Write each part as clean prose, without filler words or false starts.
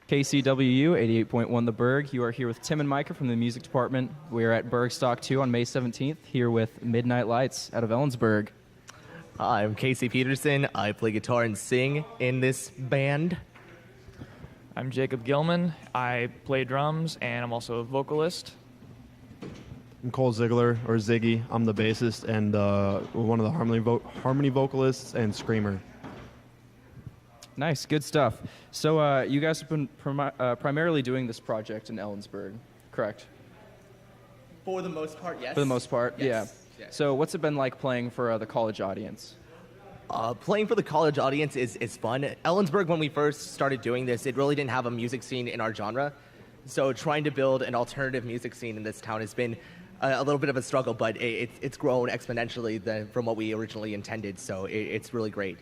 KCWU 88.1 The Berg. You are here with Tim and Micah from the music department. We are at Burgstock 2 on May 17th, here with Midnight Lights out of Ellensburg. Hi, I'm Casey Peterson. I play guitar and sing in this band. I'm Jacob Gilman. I play drums, and I'm also a vocalist. I'm Cole Ziegler, or Ziggy. I'm the bassist and one of the harmony vocalists and screamer. Nice, good stuff. So you guys have been primarily doing this project in Ellensburg, correct? For the most part, yes. For the most part, Yes. yeah. Yes. So what's it been like playing for the college audience? Playing for the college audience is fun. Ellensburg, when we first started doing this, it really didn't have a music scene in our genre. So trying to build an alternative music scene in this town has been a little bit of a struggle, but it's grown exponentially from what we originally intended. So it's really great.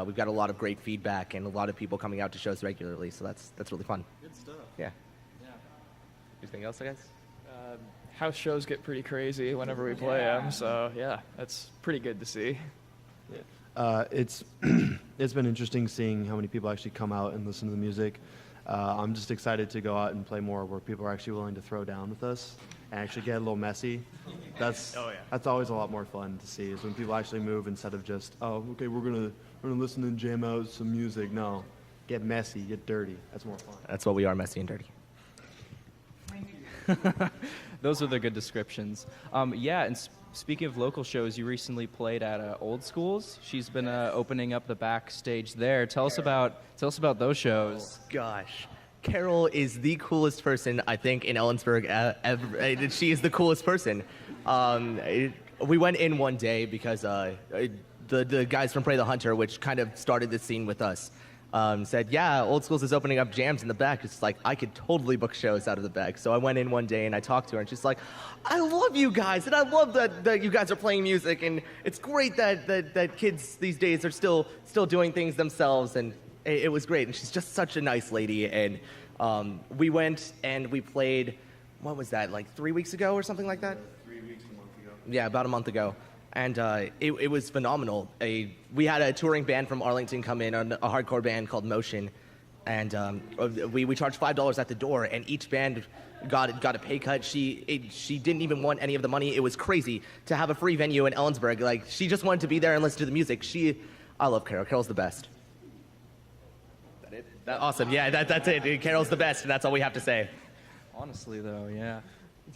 We've got a lot of great feedback and a lot of people coming out to shows regularly, so that's really fun. Good stuff. Yeah. Yeah. Anything else, I guess? House shows get pretty crazy whenever we play them, so yeah, that's pretty good to see. It's it's been interesting seeing how many people actually come out and listen to the music. I'm just excited to go out and play more where people are actually willing to throw down with us and actually get a little messy. That's always a lot more fun to see, is when people actually move instead of just, oh, okay, we're gonna listen and jam out some music. No, get messy, get dirty. That's more fun. That's what we are, messy and dirty. Those are the good descriptions. Yeah, and speaking of local shows, you recently played at Old Schools. She's been opening up the backstage there. Tell us about those shows. Gosh. Carol is the coolest person, I think, in Ellensburg ever. She is the coolest person. We went in one day because the guys from Pray the Hunter, which kind of started this scene with us, said, yeah, Old Schools is opening up jams in the back. It's like, I could totally book shows out of the back. So I went in one day and I talked to her, and she's like, I love you guys, and I love that you guys are playing music, and it's great that kids these days are still doing things themselves, and it was great. And she's just such a nice lady. And we went and we played, what was that, like 3 weeks ago or something like that? 3 weeks, a month ago. Yeah, about a month ago. And it was phenomenal. We had a touring band from Arlington come in, a hardcore band called Motion, and we charged $5 at the door, and each band got a pay cut. She didn't even want any of the money. It was crazy to have a free venue in Ellensburg. Like, she just wanted to be there and listen to the music. I love Carol. Carol's the best. Is that it? Awesome. Yeah, that's it. Carol's the best, and that's all we have to say. Honestly, though, yeah.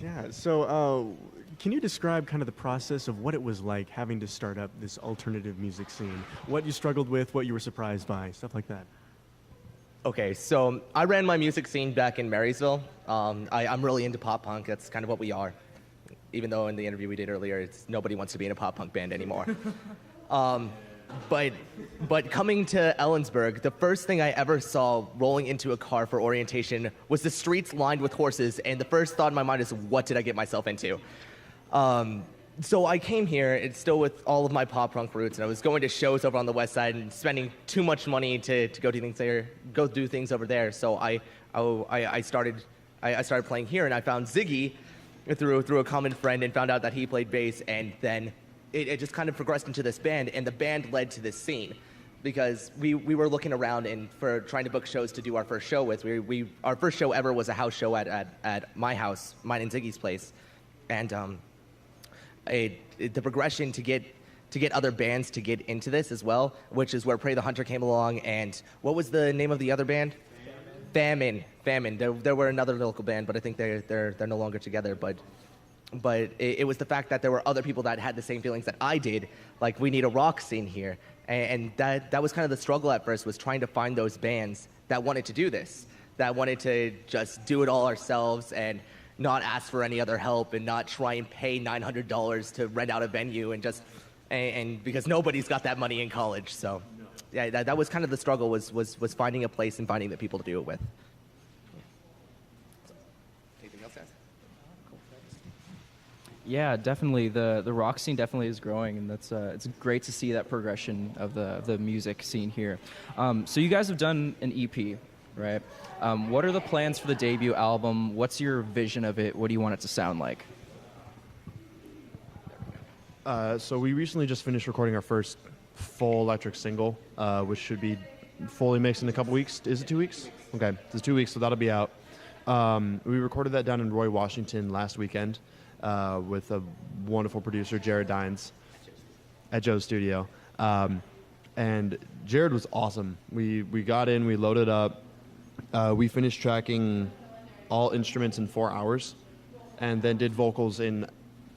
Yeah, so can you describe kind of the process of what it was like having to start up this alternative music scene? What you struggled with, what you were surprised by, stuff like that. Okay, so I ran my music scene back in Marysville. I'm really into pop punk. That's kind of what we are. Even though in the interview we did earlier, nobody wants to be in a pop punk band anymore. But coming to Ellensburg, the first thing I ever saw rolling into a car for orientation was the streets lined with horses, and the first thought in my mind is, what did I get myself into? So I came here, it's still with all of my pop punk roots, and I was going to shows over on the west side and spending too much money to go do things there, go do things over there. So I started playing here, and I found Ziggy through a common friend, and found out that he played bass, and then it just kind of progressed into this band, and the band led to this scene, because we were looking around and for trying to book shows to do our first show with. Our first show ever was a house show at my house, mine and Ziggy's place, and the progression to get other bands to get into this as well, which is where Pray the Hunter came along, and what was the name of the other band? Famine. There were another local band, but I think they're no longer together, but it was the fact that there were other people that had the same feelings that I did, like, we need a rock scene here. And that was kind of the struggle at first, was trying to find those bands that wanted to do this, that wanted to just do it all ourselves and not ask for any other help and not try and pay $900 to rent out a venue and because nobody's got that money in college. So yeah, that was kind of the struggle, was finding a place and finding the people to do it with. Yeah, definitely. The rock scene definitely is growing, and that's it's great to see that progression of the music scene here. So you guys have done an EP. right? What are the plans for the debut album? What's your vision of it? What do you want it to sound like? So we recently just finished recording our first full electric single, which should be fully mixed in a couple weeks. Is it 2 weeks? Okay, it's 2 weeks, so that'll be out. We recorded that down in Roy, Washington last weekend with a wonderful producer, Jared Dines, at Joe's studio. And Jared was awesome. We got in, we loaded up. We finished tracking all instruments in 4 hours, and then did vocals in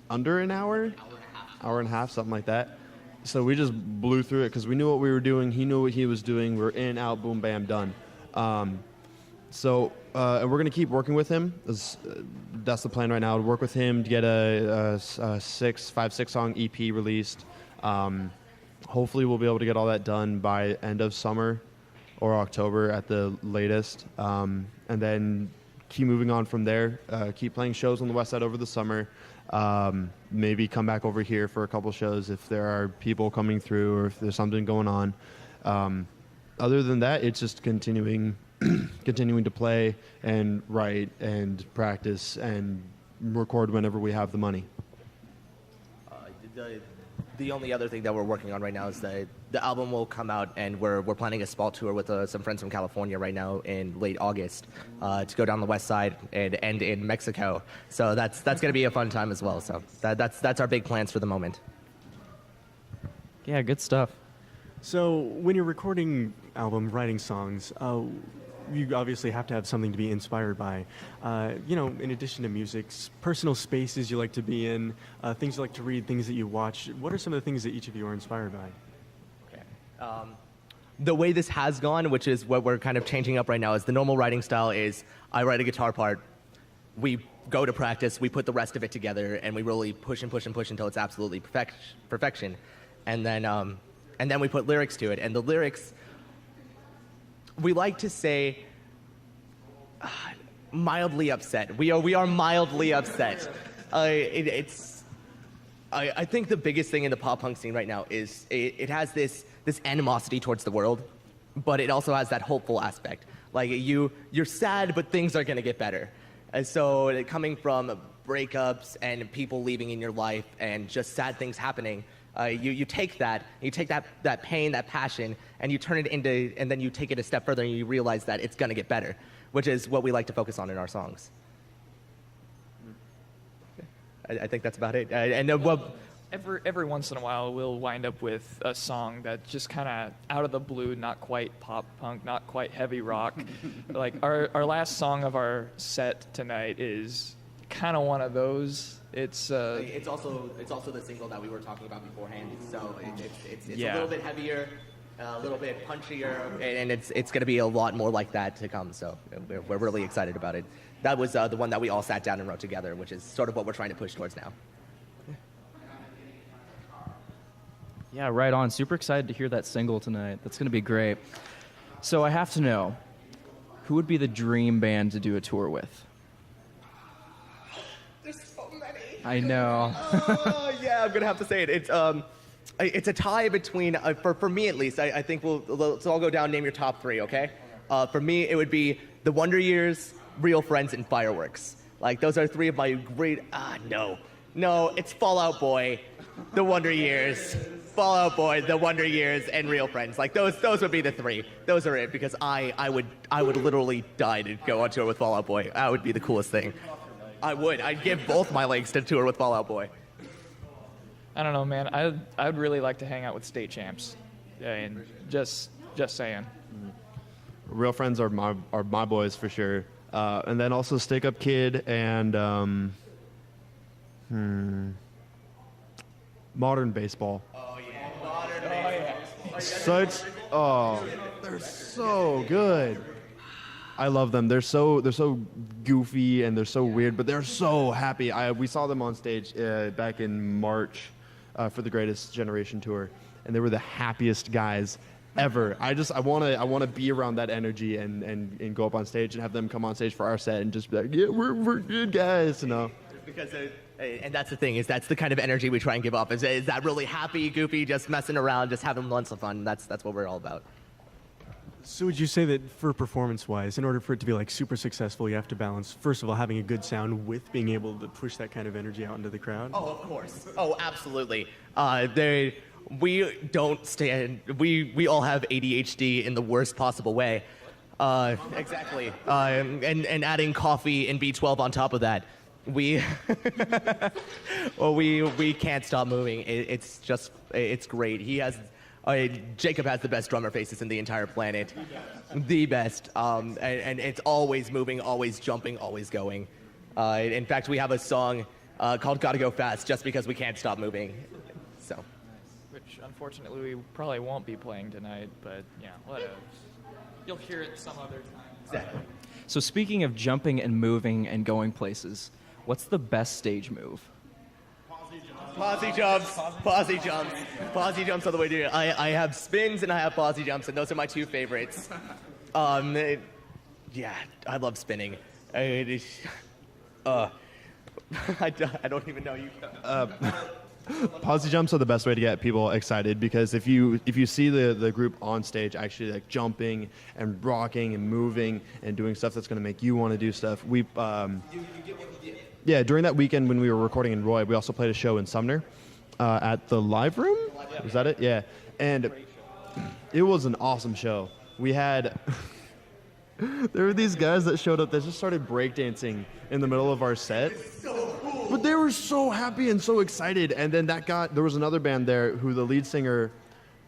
under an hour and a half, something like that. So we just blew through it because we knew what we were doing. He knew what he was doing. We were in, out, boom, bam, done. And we're going to keep working with him. That's the plan right now, to work with him to get a 5-6 song EP released. Hopefully we'll be able to get all that done by end of summer or October at the latest. And then keep moving on from there. Keep playing shows on the West Side over the summer. Maybe come back over here for a couple shows if there are people coming through or if there's something going on. Other than that, it's just continuing to play and write and practice and record whenever we have the money. The only other thing that we're working on right now is that the album will come out, and we're planning a small tour with some friends from California right now in late August to go down the West Side and end in Mexico. So that's going to be a fun time as well. So that's our big plans for the moment. Yeah, good stuff. So when you're recording album, writing songs, you obviously have to have something to be inspired by. In addition to music, personal spaces you like to be in, things you like to read, things that you watch. What are some of the things that each of you are inspired by? The way this has gone, which is what we're kind of changing up right now, is the normal writing style is I write a guitar part, we go to practice, we put the rest of it together, and we really push and push and push until it's absolutely perfection. And then we put lyrics to it. And the lyrics, we like to say mildly upset. We are mildly upset. I think the biggest thing in the pop punk scene right now is it has this animosity towards the world, but it also has that hopeful aspect. Like you're sad, but things are gonna get better. And so coming from breakups and people leaving in your life and just sad things happening, you take that pain, that passion, and you turn it into, and then you take it a step further and you realize that it's gonna get better, which is what we like to focus on in our songs. I think that's about it. Every once in a while, we'll wind up with a song that just kind of out of the blue, not quite pop punk, not quite heavy rock. Like our last song of our set tonight is kind of one of those. It's also the single that we were talking about beforehand. So it's a little bit heavier, a little bit punchier, and it's going to be a lot more like that to come. So we're really excited about it. That was the one that we all sat down and wrote together, which is sort of what we're trying to push towards now. Yeah, right on. Super excited to hear that single tonight. That's going to be great. So I have to know, who would be the dream band to do a tour with? There's so many. I know. Yeah, I'm going to have to say it. It's a tie between, for me at least, I think let's all go down, name your top three, okay? For me, it would be The Wonder Years, Real Friends, and Fireworks. Like, those are three of my great, No, it's Fall Out Boy, The Wonder Years, Fall Out Boy, The Wonder Years, and Real Friends. Like, those would be the three. Those are it, because I would literally die to go on tour with Fall Out Boy. That would be the coolest thing. I would. I'd give both my legs to tour with Fall Out Boy. I don't know, man. I'd really like to hang out with State Champs. And just saying. Real Friends are my boys for sure. And then also Stick Up Kid and Modern Baseball. Oh, yeah. Modern Baseball. They're so good. I love them. They're so goofy and they're so weird, but they're so happy. We saw them on stage back in March for the Greatest Generation tour, and they were the happiest guys ever. I want to be around that energy and go up on stage and have them come on stage for our set and just be like, yeah, we're good guys, you know. Because and that's the thing, is that's the kind of energy we try and give up. Is that really happy, goofy, just messing around, just having lots of fun. That's what we're all about. So would you say that for performance-wise, in order for it to be like super successful, you have to balance, first of all, having a good sound with being able to push that kind of energy out into the crowd? Oh, of course. Oh, absolutely. We don't stand. We all have ADHD in the worst possible way. Exactly. And adding coffee and B12 on top of that, we we can't stop moving. It's great. Jacob has the best drummer faces in the entire planet, the best. And it's always moving, always jumping, always going. In fact, we have a song called "Gotta Go Fast" just because we can't stop moving. So. Which unfortunately we probably won't be playing tonight, but yeah, whatever. You'll hear it some other time. Exactly. So speaking of jumping and moving and going places, what's the best stage move? Posse jumps. Posse jumps all the way through. I have spins and I have posse jumps, and those are my two favorites. Yeah, I love spinning. I don't even know you. Posse jumps are the best way to get people excited because if you see the group on stage actually like jumping and rocking and moving and doing stuff that's going to make you want to do stuff. During that weekend when we were recording in Roy, we also played a show in Sumner at the Live Room. Was that it? Yeah, and it was an awesome show. We had there were these guys that showed up that just started breakdancing in the middle of our set. But they were so happy and so excited. And then there was another band there who the lead singer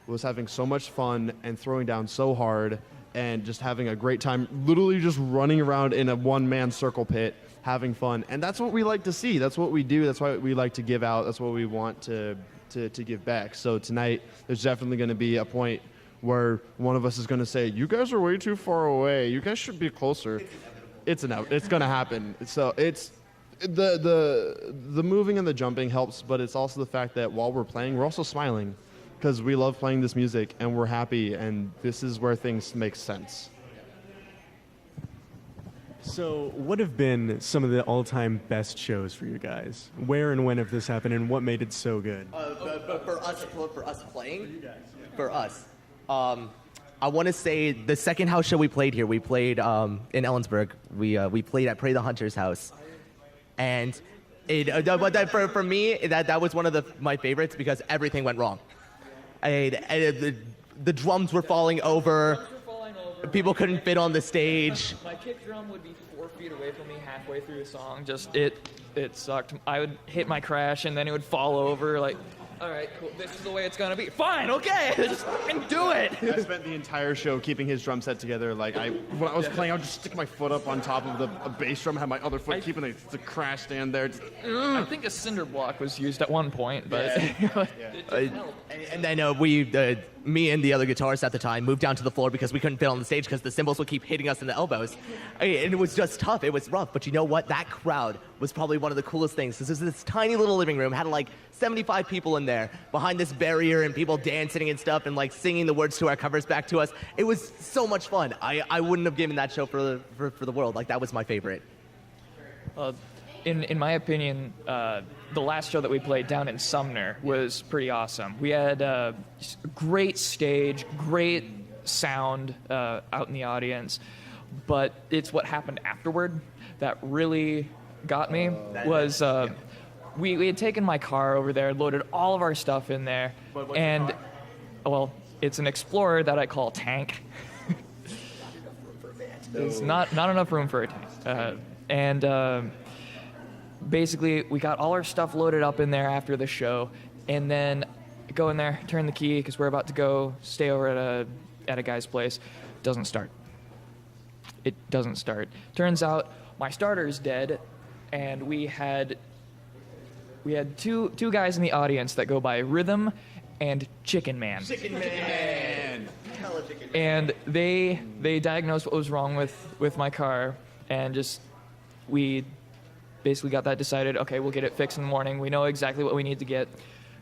was having so much fun and throwing down so hard and just having a great time, literally just running around in a one-man circle pit, having fun. And that's what we like to see. That's what we do. That's why we like to give out. That's what we want to give back. So tonight, there's definitely going to be a point where one of us is going to say, "You guys are way too far away. You guys should be closer." It's going to happen. So it's the moving and the jumping helps, but it's also the fact that while we're playing, we're also smiling because we love playing this music and we're happy, and this is where things make sense. So what have been some of the all-time best shows for you guys? Where and when have this happened, and what made it so good? For us playing, for us, I want to say the second house show we played here, we played in Ellensburg. We played at Pray the Hunter's house, and for me that was one of my favorites because everything went wrong. The drums were falling over. People couldn't fit on the stage. My kick drum would be 4 feet away from me halfway through the song. It sucked. I would hit my crash and then it would fall over. Like, all right, cool. This is the way it's gonna be. Fine, okay, just fucking do it. I spent the entire show keeping his drum set together. Like when I was playing, I would just stick my foot up on top of a bass drum, have my other foot keeping the crash stand there. I think a cinder block was used at one point, but it just helped. And then me and the other guitarist at the time moved down to the floor because we couldn't fit on the stage because the cymbals would keep hitting us in the elbows. And it was just tough. It was rough. But you know what? That crowd was probably one of the coolest things. This is this tiny little living room, had like 75 people in there behind this barrier and people dancing and stuff and like singing the words to our covers back to us. It was so much fun. I wouldn't have given that show for the world. Like, that was my favorite. In my opiniin, the last show that we played down in Sumner was pretty awesome. We had a great stage, great sound out in the audience, but it's what happened afterward that really got me. We had taken my car over there, loaded all of our stuff in there, and well, it's an Explorer that I call Tank. There's not enough room for a tank, basically, we got all our stuff loaded up in there after the show, and then go in there, turn the key, because we're about to go stay over at a guy's place. Doesn't start. It doesn't start. Turns out my starter is dead, and we had two guys in the audience that go by Rhythm and Chicken Man. Chicken Man. And they diagnosed what was wrong with my car, and we basically got that decided. Okay, we'll get it fixed in the morning. We know exactly what we need to get.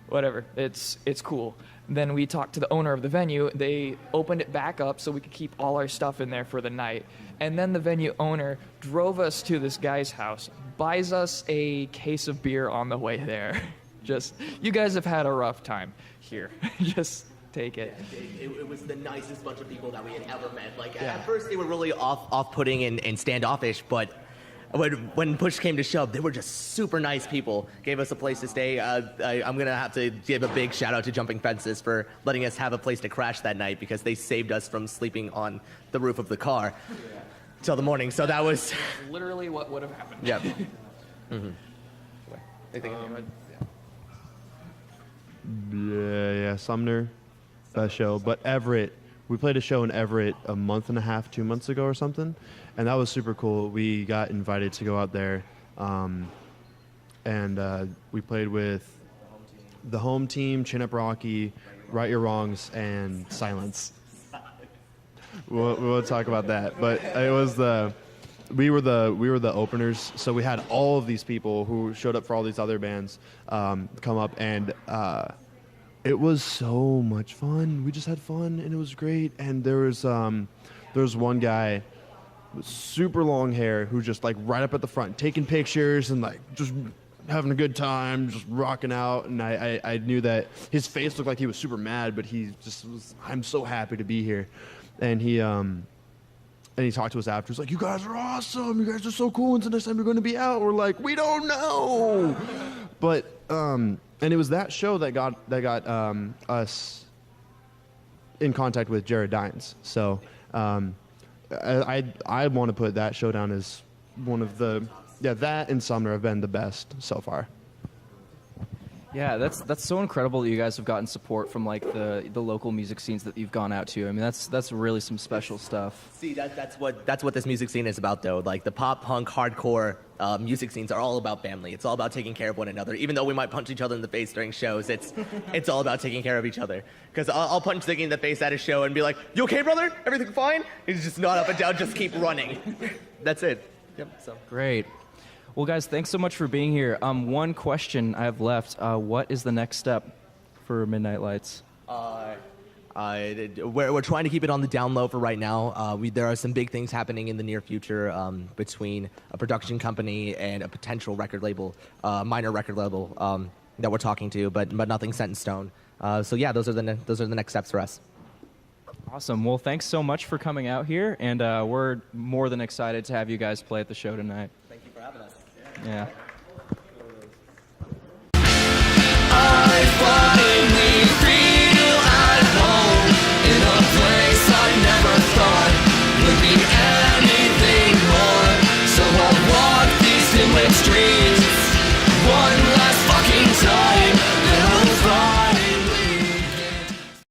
Whatever, it's cool. Then we talked to the owner of the venue. They opened it back up so we could keep all our stuff in there for the night. And then the venue owner drove us to this guy's house, buys us a case of beer on the way there. You guys have had a rough time here. take it. It was the nicest bunch of people that we had ever met. Like at first they were really off-putting and standoffish, but when push came to shove, they were just super nice people. Gave us a place to stay. I'm gonna have to give a big shout out to Jumping Fences for letting us have a place to crash that night because they saved us from sleeping on the roof of the car till the morning. So that was Literally what would have happened. yeah. Mm-hmm. Anything? Yeah, Sumner, best show. But Everett, we played a show in Everett a month and a half, 2 months ago or something, and that was super cool. We got invited to go out there, and we played with the home team, Chin Up Rocky, Right Your Wrongs, and Silence. We'll talk about that, but it was we were the openers, so we had all of these people who showed up for all these other bands come up, and it was so much fun. We just had fun, and it was great. And there was one guy with super long hair who just like right up at the front taking pictures and like just having a good time, just rocking out. And I knew that his face looked like he was super mad, but he just was, I'm so happy to be here. And he talked to us after. He's like, "You guys are awesome. You guys are so cool. When's the next time you're going to be out?" We're like, "We don't know." But and it was that show that got us in contact with Jared Dines. So I want to put that show down as one of that and Sumner have been the best so far. Yeah, that's so incredible that you guys have gotten support from like the local music scenes that you've gone out to. I mean, that's really some special stuff. See, that's what this music scene is about, though. Like the pop punk hardcore music scenes are all about family. It's all about taking care of one another. Even though we might punch each other in the face during shows, it's all about taking care of each other. Because I'll punch Ziggy in the face at a show and be like, "You okay, brother? Everything fine?" He's just nod up and down, just keep running. That's it. Yep. So. Great. Well, guys, thanks so much for being here. One question I have left. What is the next step for Midnight Lights? We're trying to keep it on the down low for right now. There are some big things happening in the near future between a production company and a potential record label, minor record label that we're talking to, but nothing set in stone. So yeah, those are the next steps for us. Awesome. Well, thanks so much for coming out here, and we're more than excited to have you guys play at the show tonight. Thank you for having us. Yeah.